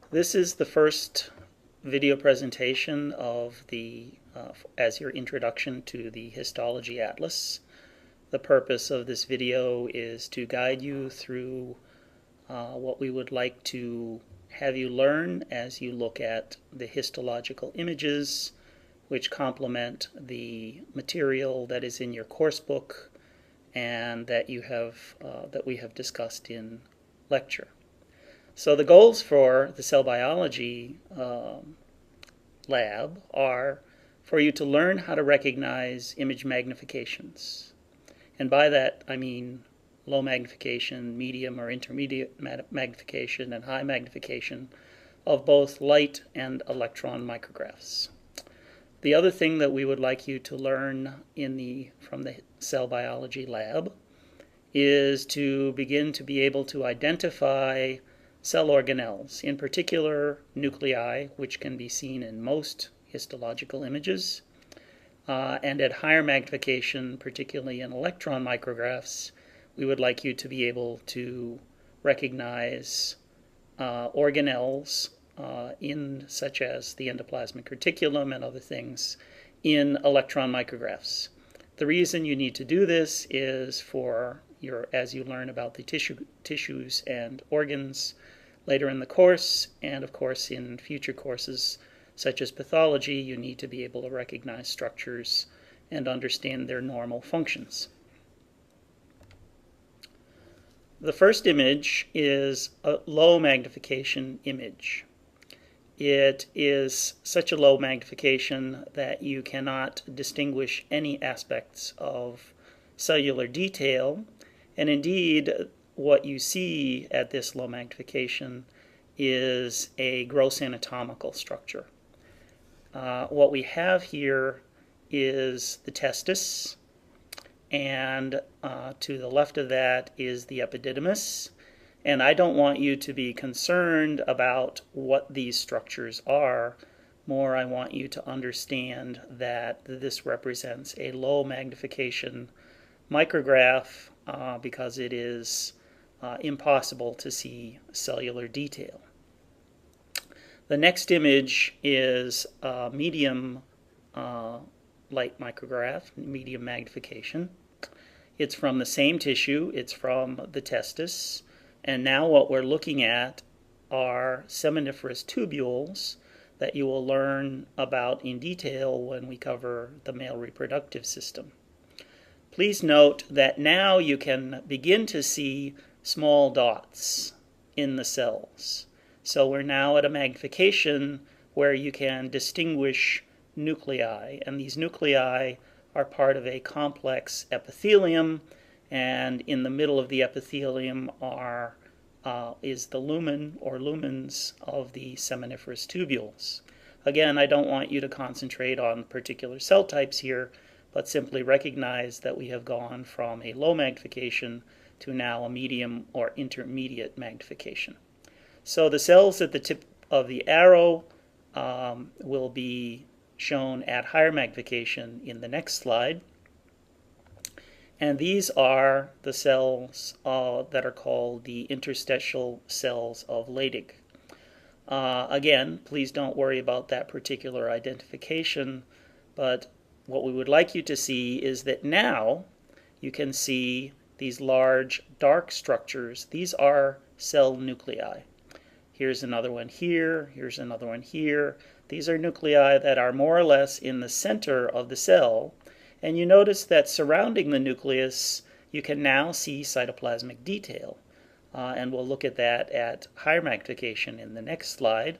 This is the first video presentation of as your introduction to the Histology Atlas. The purpose of this video is to guide you through what we would like to have you learn as you look at the histological images which complement the material that is in your course book and that we have discussed in lecture. So the goals for the cell biology lab are for you to learn how to recognize image magnifications. And by that I mean low magnification, medium or intermediate magnification, and high magnification of both light and electron micrographs. The other thing that we would like you to learn from the cell biology lab is to begin to be able to identify cell organelles, in particular nuclei, which can be seen in most histological images, and at higher magnification, particularly in electron micrographs, we would like you to be able to recognize organelles such as the endoplasmic reticulum and other things in electron micrographs. The reason you need to do this is as you learn about the tissues and organs later in the course, and of course in future courses such as pathology, you need to be able to recognize structures and understand their normal functions. The first image is a low magnification image. It is such a low magnification that you cannot distinguish any aspects of cellular detail, and indeed what you see at this low magnification is a gross anatomical structure. What we have here is the testis, and to the left of that is the epididymis. And I don't want you to be concerned about what these structures are. More, I want you to understand that this represents a low magnification micrograph because it is impossible to see cellular detail. The next image is a medium light micrograph, medium magnification. It's from the same tissue, it's from the testis, and now what we're looking at are seminiferous tubules that you will learn about in detail when we cover the male reproductive system. Please note that now you can begin to see small dots in the cells. So we're now at a magnification where you can distinguish nuclei, and these nuclei are part of a complex epithelium, and in the middle of the epithelium is the lumen or lumens of the seminiferous tubules. Again, I don't want you to concentrate on particular cell types here, but simply recognize that we have gone from a low magnification to now a medium or intermediate magnification. So the cells at the tip of the arrow will be shown at higher magnification in the next slide. And these are the cells that are called the interstitial cells of Leydig. Again, please don't worry about that particular identification, but what we would like you to see is that now you can see these large dark structures. These are cell nuclei. Here's another one here, here's another one here. These are nuclei that are more or less in the center of the cell, and you notice that surrounding the nucleus you can now see cytoplasmic detail, and we'll look at that at higher magnification in the next slide.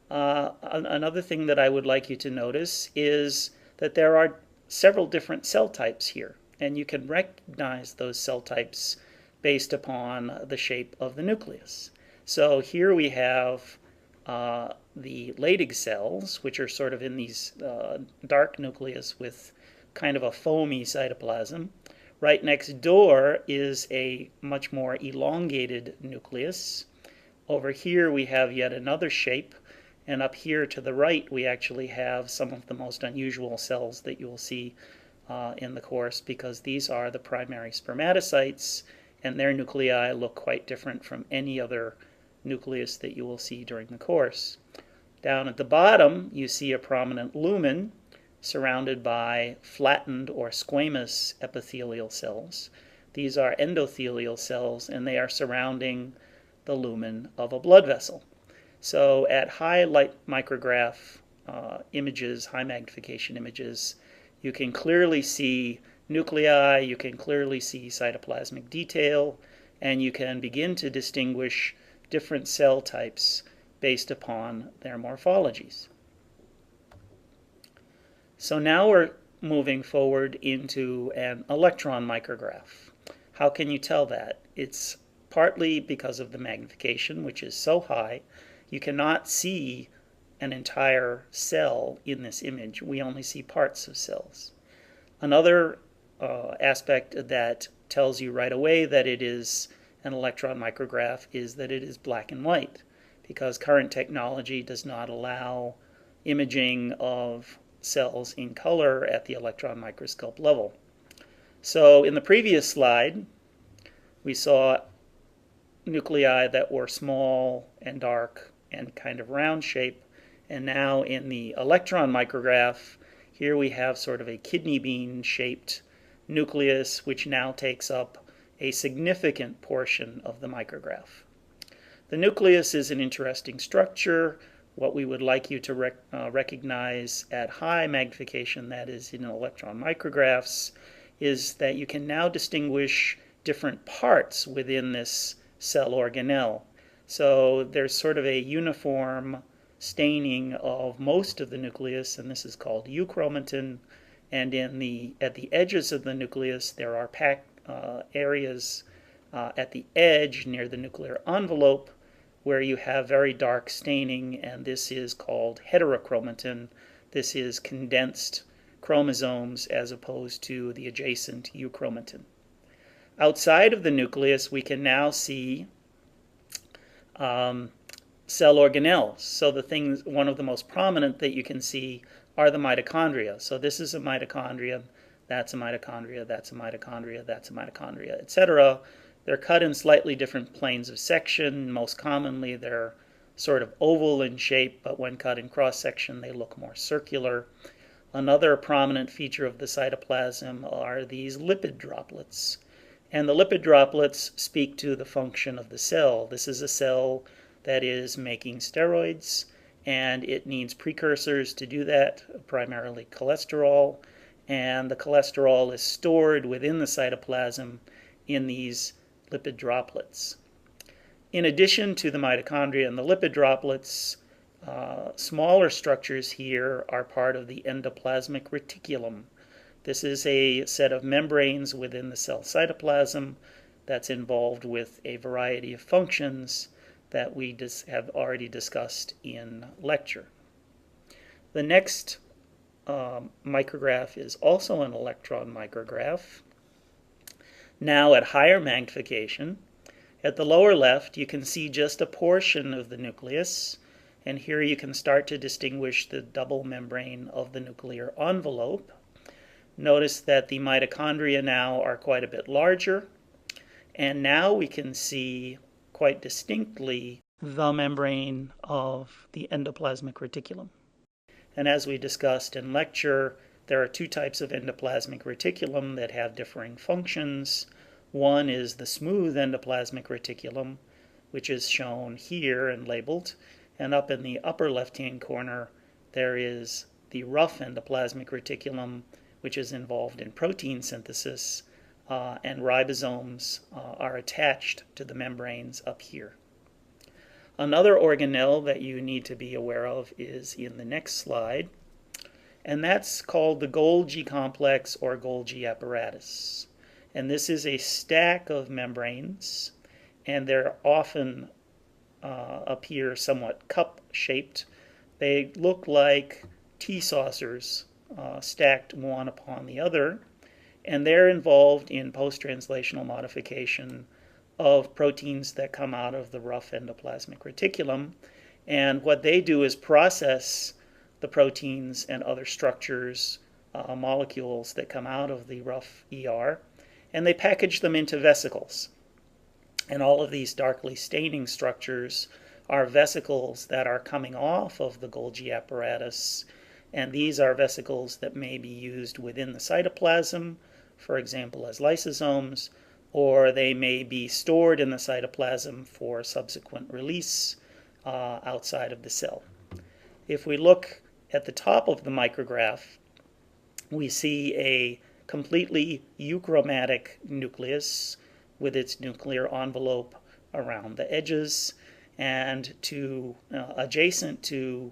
Another thing that I would like you to notice is that there are several different cell types here, and you can recognize those cell types based upon the shape of the nucleus. So here we have the Leydig cells, which are sort of in these dark nucleus with kind of a foamy cytoplasm. Right next door is a much more elongated nucleus. Over here we have yet another shape, and up here to the right we actually have some of the most unusual cells that you will see in the course, because these are the primary spermatocytes, and their nuclei look quite different from any other nucleus that you will see during the course. Down at the bottom, you see a prominent lumen surrounded by flattened or squamous epithelial cells. These are endothelial cells, and they are surrounding the lumen of a blood vessel. So at high light micrograph images, high magnification images, you can clearly see nuclei, you can clearly see cytoplasmic detail, and you can begin to distinguish different cell types based upon their morphologies. So now we're moving forward into an electron micrograph. How can you tell that? It's partly because of the magnification, which is so high, you cannot see an entire cell in this image. We only see parts of cells. Another aspect that tells you right away that it is an electron micrograph is that it is black and white, because current technology does not allow imaging of cells in color at the electron microscope level. So in the previous slide, we saw nuclei that were small and dark and kind of round shape, and now in the electron micrograph, here we have sort of a kidney bean shaped nucleus, which now takes up a significant portion of the micrograph. The nucleus is an interesting structure. What we would like you to recognize at high magnification, that is in electron micrographs, is that you can now distinguish different parts within this cell organelle. So there's sort of a uniform staining of most of the nucleus, and this is called euchromatin. And at the edges of the nucleus, there are areas at the edge near the nuclear envelope where you have very dark staining, and this is called heterochromatin. This is condensed chromosomes as opposed to the adjacent euchromatin. Outside of the nucleus, we can now see cell organelles. So one of the most prominent that you can see are the mitochondria. So this is a mitochondria, that's a mitochondria, that's a mitochondria, that's a mitochondria, etc. They're cut in slightly different planes of section. Most commonly, they're sort of oval in shape, but when cut in cross-section, they look more circular. Another prominent feature of the cytoplasm are these lipid droplets. And the lipid droplets speak to the function of the cell. This is a cell that is making steroids, and it needs precursors to do that, primarily cholesterol. And the cholesterol is stored within the cytoplasm in these lipid droplets. In addition to the mitochondria and the lipid droplets, smaller structures here are part of the endoplasmic reticulum. This is a set of membranes within the cell cytoplasm that's involved with a variety of functions that we have already discussed in lecture. The next micrograph is also an electron micrograph. Now at higher magnification, at the lower left you can see just a portion of the nucleus, and here you can start to distinguish the double membrane of the nuclear envelope. Notice that the mitochondria now are quite a bit larger, and now we can see quite distinctly the membrane of the endoplasmic reticulum. And as we discussed in lecture, there are two types of endoplasmic reticulum that have differing functions. One is the smooth endoplasmic reticulum, which is shown here and labeled, and up in the upper left-hand corner there is the rough endoplasmic reticulum, which is involved in protein synthesis, and ribosomes are attached to the membranes up here. Another organelle that you need to be aware of is in the next slide, and that's called the Golgi complex or Golgi apparatus. And this is a stack of membranes, and they're often appear somewhat cup-shaped. They look like tea saucers stacked one upon the other, and they're involved in post-translational modification of proteins that come out of the rough endoplasmic reticulum. And what they do is process the proteins and other structures, molecules that come out of the rough ER, and they package them into vesicles. And all of these darkly staining structures are vesicles that are coming off of the Golgi apparatus, and these are vesicles that may be used within the cytoplasm, for example, as lysosomes, or they may be stored in the cytoplasm for subsequent release outside of the cell. If we look at the top of the micrograph, we see a completely euchromatic nucleus with its nuclear envelope around the edges, and adjacent to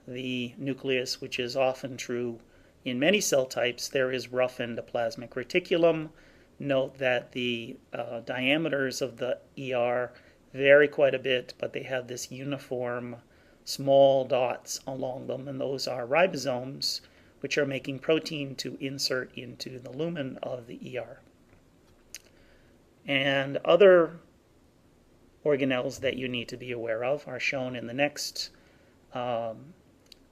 the nucleus, which is often true in many cell types, there is rough endoplasmic reticulum. Note that the diameters of the ER vary quite a bit, but they have this uniform small dots along them, and those are ribosomes, which are making protein to insert into the lumen of the ER. And other organelles that you need to be aware of are shown in the next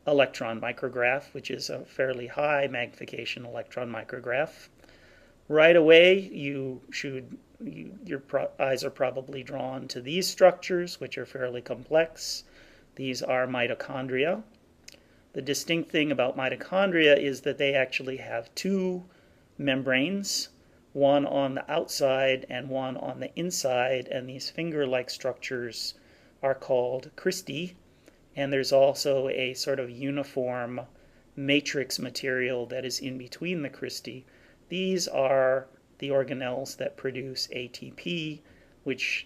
electron micrograph, which is a fairly high magnification electron micrograph. Right away, your eyes are probably drawn to these structures, which are fairly complex. These are mitochondria. The distinct thing about mitochondria is that they actually have two membranes, one on the outside and one on the inside, and these finger-like structures are called cristae. And there's also a sort of uniform matrix material that is in between the cristae. These are the organelles that produce ATP,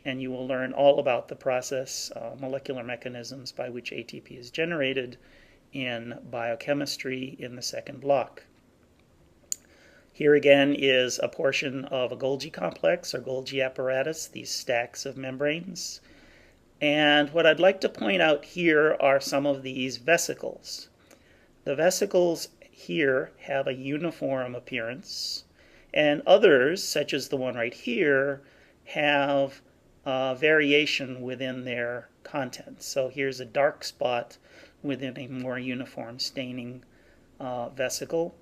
and you will learn all about the process, molecular mechanisms by which ATP is generated in biochemistry in the second block. Here again is a portion of a Golgi complex or Golgi apparatus, these stacks of membranes. And what I'd like to point out here are some of these vesicles. The vesicles here have a uniform appearance, and others, such as the one right here, have variation within their contents. So here's a dark spot within a more uniform staining vesicle.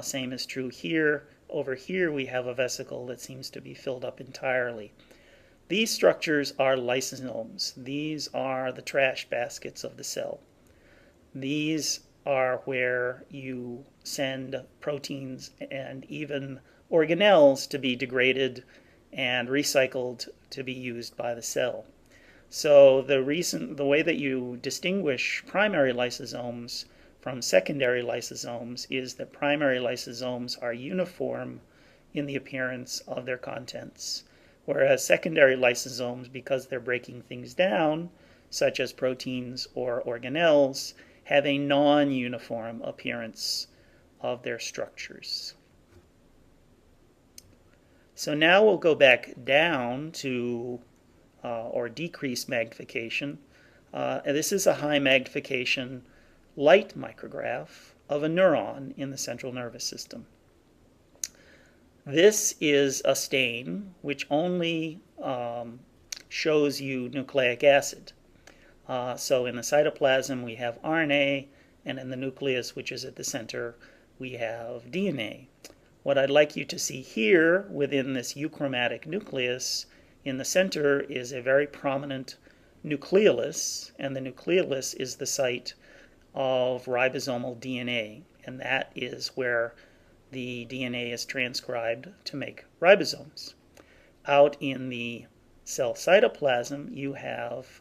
Same is true here. Over here we have a vesicle that seems to be filled up entirely. These structures are lysosomes. These are the trash baskets of the cell. These are where you send proteins and even organelles to be degraded and recycled to be used by the cell. So the way that you distinguish primary lysosomes from secondary lysosomes is that primary lysosomes are uniform in the appearance of their contents, whereas secondary lysosomes, because they're breaking things down, such as proteins or organelles, have a non-uniform appearance of their structures. So now we'll go back down to, or decrease magnification. And this is a high magnification light micrograph of a neuron in the central nervous system. This is a stain which only shows you nucleic acid. So in the cytoplasm we have RNA, and in the nucleus, which is at the center, we have DNA. What I'd like you to see here within this euchromatic nucleus, in the center is a very prominent nucleolus, and the nucleolus is the site of ribosomal DNA, and that is where the DNA is transcribed to make ribosomes. Out in the cell cytoplasm, you have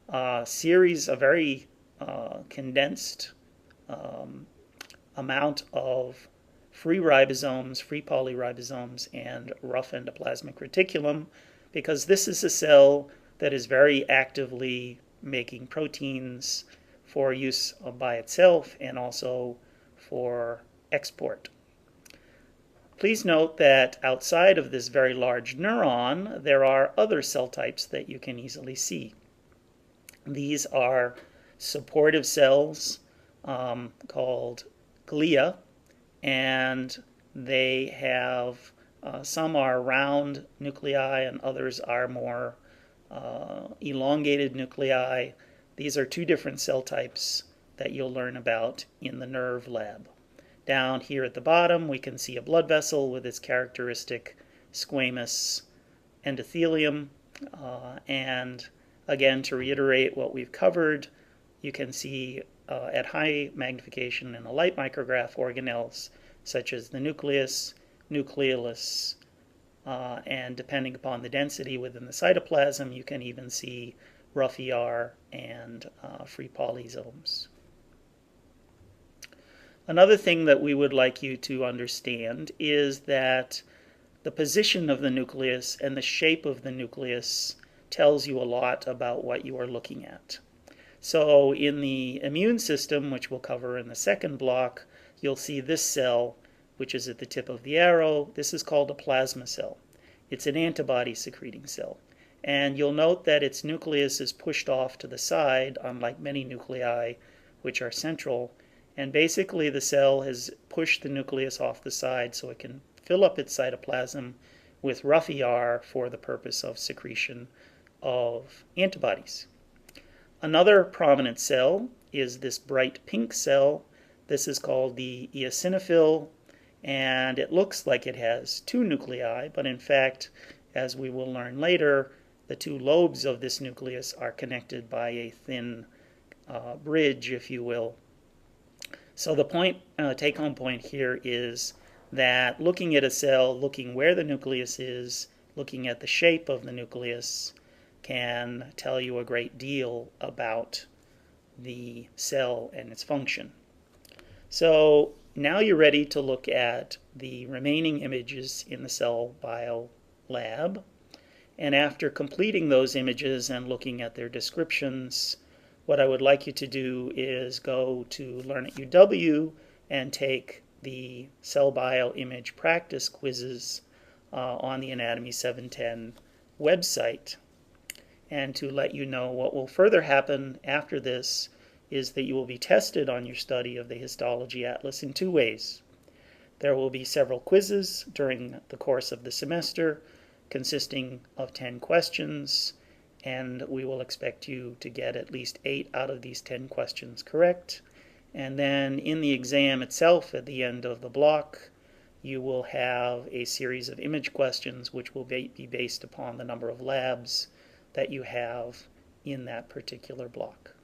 a series, a very condensed amount of free ribosomes, free polyribosomes, and rough endoplasmic reticulum, because this is a cell that is very actively making proteins for use by itself and also for export. Please note that outside of this very large neuron, there are other cell types that you can easily see. These are supportive cells called glia, and they have, some are round nuclei and others are more elongated nuclei. These are two different cell types that you'll learn about in the nerve lab. Down here at the bottom, we can see a blood vessel with its characteristic squamous endothelium, And again, to reiterate what we've covered, you can see at high magnification in a light micrograph organelles such as the nucleus, nucleolus, and depending upon the density within the cytoplasm, you can even see rough ER and free polysomes. Another thing that we would like you to understand is that the position of the nucleus and the shape of the nucleus tells you a lot about what you are looking at. So in the immune system, which we'll cover in the second block, you'll see this cell, which is at the tip of the arrow. This is called a plasma cell. It's an antibody secreting cell. And you'll note that its nucleus is pushed off to the side, unlike many nuclei, which are central. And basically the cell has pushed the nucleus off the side so it can fill up its cytoplasm with rough ER for the purpose of secretion of antibodies. Another prominent cell is this bright pink cell. This is called the eosinophil, and it looks like it has two nuclei, but in fact, as we will learn later, the two lobes of this nucleus are connected by a thin bridge, if you will. So the take-home point here is that looking at a cell, looking where the nucleus is, looking at the shape of the nucleus, can tell you a great deal about the cell and its function. So now you're ready to look at the remaining images in the cell bio lab. And after completing those images and looking at their descriptions, what I would like you to do is go to Learn at UW and take the cell bio image practice quizzes on the Anatomy 710 website. And to let you know what will further happen after this is that you will be tested on your study of the Histology Atlas in two ways. There will be several quizzes during the course of the semester consisting of 10 questions, and we will expect you to get at least 8 out of these 10 questions correct. And then in the exam itself at the end of the block, you will have a series of image questions which will be based upon the number of labs that you have in that particular block.